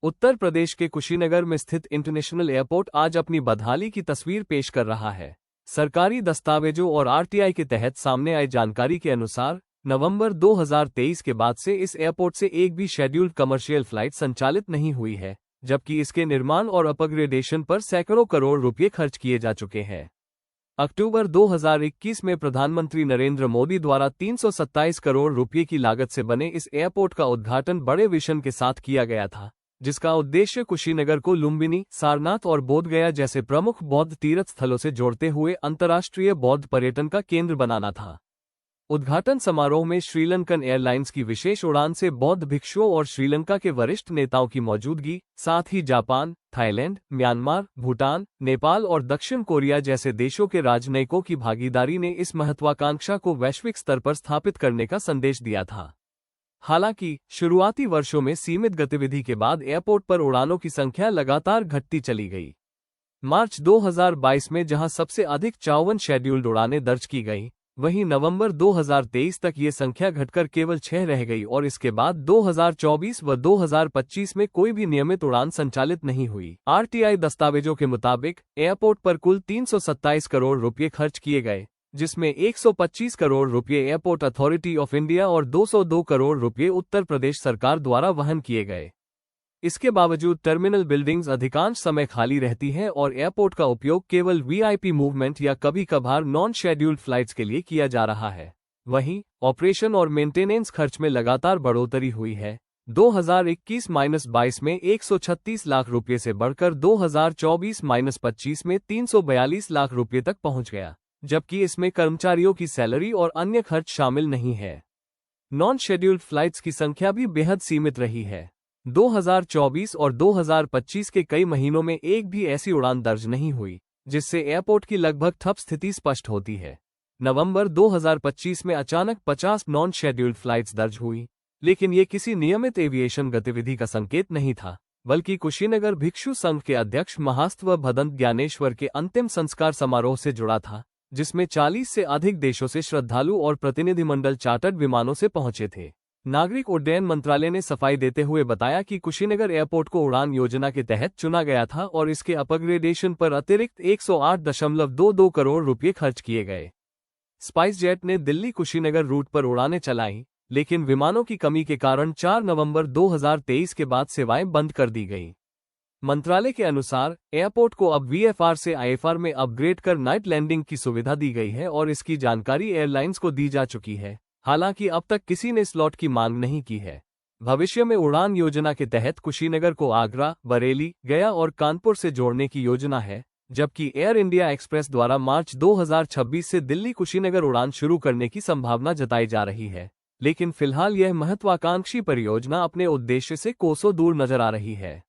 उत्तर प्रदेश के कुशीनगर में स्थित इंटरनेशनल एयरपोर्ट आज अपनी बदहाली की तस्वीर पेश कर रहा है। सरकारी दस्तावेजों और आरटीआई के तहत सामने आई जानकारी के अनुसार नवंबर 2023 के बाद से इस एयरपोर्ट से एक भी शेड्यूल्ड कमर्शियल फ्लाइट संचालित नहीं हुई है, जबकि इसके निर्माण और अपग्रेडेशन पर सैकड़ों करोड़ रुपये खर्च किए जा चुके हैं। अक्टूबर 2021 में प्रधानमंत्री नरेंद्र मोदी द्वारा 327 करोड़ रुपये की लागत से बने इस एयरपोर्ट का उद्घाटन बड़े विजन के साथ किया गया था, जिसका उद्देश्य कुशीनगर को लुम्बिनी, सारनाथ और बोधगया जैसे प्रमुख बौद्ध तीर्थ स्थलों से जोड़ते हुए अंतर्राष्ट्रीय बौद्ध पर्यटन का केंद्र बनाना था। उद्घाटन समारोह में श्रीलंकन एयरलाइंस की विशेष उड़ान से बौद्ध भिक्षुओं और श्रीलंका के वरिष्ठ नेताओं की मौजूदगी, साथ ही Japan, Thailand, Myanmar, Bhutan, Nepal और दक्षिण कोरिया जैसे देशों के राजनयिकों की भागीदारी ने इस महत्वाकांक्षा को वैश्विक स्तर पर स्थापित करने का संदेश दिया था। हालांकि शुरुआती वर्षों में सीमित गतिविधि के बाद एयरपोर्ट पर उड़ानों की संख्या लगातार घटती चली गई। मार्च 2022 में जहां सबसे अधिक 54 शेड्यूल्ड उड़ानें दर्ज की गईं, वहीं नवंबर 2023 तक ये संख्या घटकर केवल 6 रह गई और इसके बाद 2024 व 2025 में कोई भी नियमित उड़ान संचालित नहीं हुई। आरटीआई दस्तावेजों के मुताबिक एयरपोर्ट पर कुल 327 करोड़ रुपये खर्च किए गए, जिसमें 125 करोड़ रुपये एयरपोर्ट अथॉरिटी ऑफ इंडिया और 202 करोड़ रुपये उत्तर प्रदेश सरकार द्वारा वहन किए गए। इसके बावजूद टर्मिनल बिल्डिंग्स अधिकांश समय खाली रहती हैं और एयरपोर्ट का उपयोग केवल वीआईपी मूवमेंट या कभी कभार नॉन शेड्यूल्ड फ्लाइट्स के लिए किया जा रहा है। वहीं ऑपरेशन और मेंटेनेंस खर्च में लगातार बढ़ोतरी हुई है। 2021-22 में 136 लाख रुपये से बढ़कर 2024-25 में 342 लाख रुपये तक पहुंच गया, जबकि इसमें कर्मचारियों की सैलरी और अन्य खर्च शामिल नहीं है। नॉन शेड्यूल्ड फ्लाइट्स की संख्या भी बेहद सीमित रही है। 2024 और 2025 के कई महीनों में एक भी ऐसी उड़ान दर्ज नहीं हुई, जिससे एयरपोर्ट की लगभग ठप स्थिति स्पष्ट होती है। नवंबर 2025 में अचानक 50 नॉन शेड्यूल्ड फ्लाइट्स दर्ज हुई, लेकिन ये किसी नियमित एविएशन गतिविधि का संकेत नहीं था, बल्कि कुशीनगर भिक्षु संघ के अध्यक्ष महास्तव भदंत ज्ञानेश्वर के अंतिम संस्कार समारोह से जुड़ा था, जिसमें 40 से अधिक देशों से श्रद्धालु और प्रतिनिधिमंडल चार्टर्ड विमानों से पहुंचे थे। नागरिक उड्डयन मंत्रालय ने सफाई देते हुए बताया कि कुशीनगर एयरपोर्ट को उड़ान योजना के तहत चुना गया था और इसके अपग्रेडेशन पर अतिरिक्त 108.22 करोड़ रुपये खर्च किए गए। स्पाइसजेट ने दिल्ली कुशीनगर रूट पर उड़ानें चलाईं, लेकिन विमानों की कमी के कारण 4 नवंबर 2023 के बाद सेवाएं बंद कर दी गईं। मंत्रालय के अनुसार एयरपोर्ट को अब वीएफआर से आईएफआर में अपग्रेड कर नाइट लैंडिंग की सुविधा दी गई है और इसकी जानकारी एयरलाइंस को दी जा चुकी है। हालांकि अब तक किसी ने स्लॉट की मांग नहीं की है। भविष्य में उड़ान योजना के तहत कुशीनगर को आगरा, बरेली, गया और कानपुर से जोड़ने की योजना है, जबकि एयर इंडिया एक्सप्रेस द्वारा मार्च 2026 से दिल्ली कुशीनगर उड़ान शुरू करने की संभावना जताई जा रही है, लेकिन फिलहाल यह महत्वाकांक्षी परियोजना अपने उद्देश्य से कोसों दूर नजर आ रही है।